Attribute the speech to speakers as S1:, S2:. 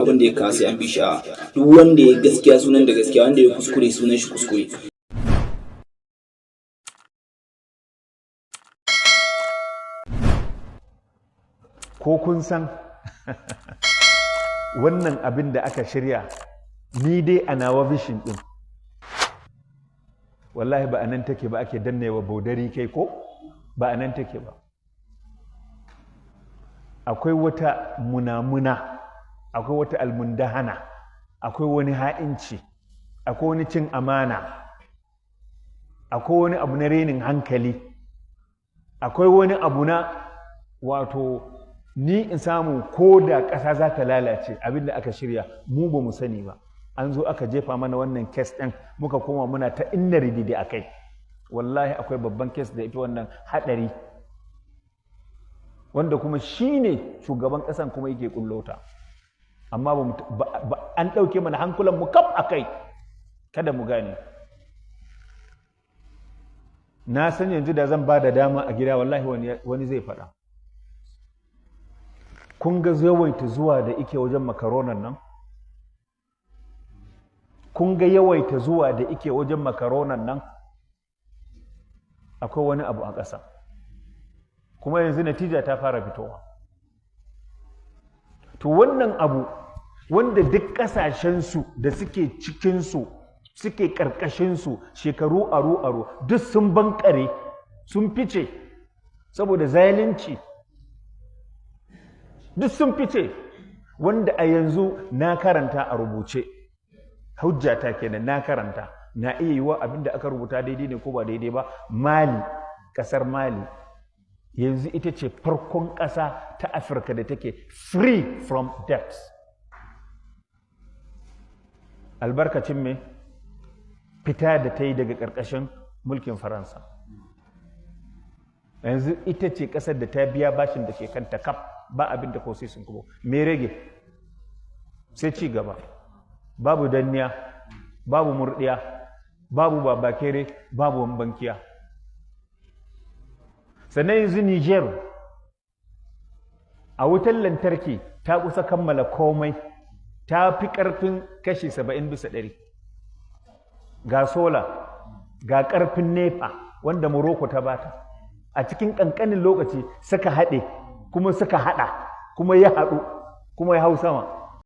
S1: abin da ya kawo sai an bi shi a duk wanda ya gaskiya sunan da gaskiya, wanda ya kuskure sunan shi kuskure.
S2: Ko kun san wannan abin da aka shirya, ni dai a nawa vision din wallahi ba anan take ba, ake dannewa baudari kai ko ba anan take ba. Akwai wata munamuna, akwai wata almundahana, akwai wani ha'inci, akwai wani cin amana, akwai wani abu na renin hankali, akwai wani abu na wato ni in samu ko da ƙasa za ta lalace abinda aka shirya mu ba mu sani ba. An zo aka jefa mana wannan kes ɗin, muka koma muna ta inna rididi a kai. Wallahi akwai babban kes da ita wannan haɗari, wanda kuma shi ne shugaban ƙasan kuma yake ƙullota, amma an ɗauke mana hankulan mu kaf a kai. Kada mu gane. Na san yanzu da zan ba da dama a gida wallahi wani zai faɗa. Kun ga yawaita zuwa da ike wajen makaronan nan? Kun ga yawaita zuwa da ike wajen makaronan nan? Akwai wani abu a ƙasa. Kuma yanzu natija ta fara fitowa. To wannan abu wanda duk ƙasashensu da suke cikinsu, suke ƙarƙashinsu shekaru aro-aro duk sun bankare, sun fice saboda zalunci. Duk sun fice, wanda a yanzu na karanta a rubuce, hujjata kenan, na karanta, na iya yiwa abin da aka rubuta daidai ne ko ba daidai ba. Mali, ƙasar Mali yanzu ita ce farkon ƙasa ta Afirka da take free from debt. Albarkacin me? Fita da ta yi daga ƙarƙashin mulkin Faransa. Yanzu ita ce ƙasar da ta biya bashin da ke kanta kaf, ba abin da ko sai sun kubo. Me rage? Sai ci gaba. Babu danniya, babu murɗiya, babu babakere, babu bankiya. Sannan yanzu Niger a wutar lantarki ta kusa kammala komai, ta fi ƙarfin kashi 70%. Ga sola, ga ƙarfin nefa wanda Morocco ta bata. A cikin ƙanƙanin lokaci suka haɗe, kuma suka haɗa, kuma ya haɗu, kuma ya hau sama.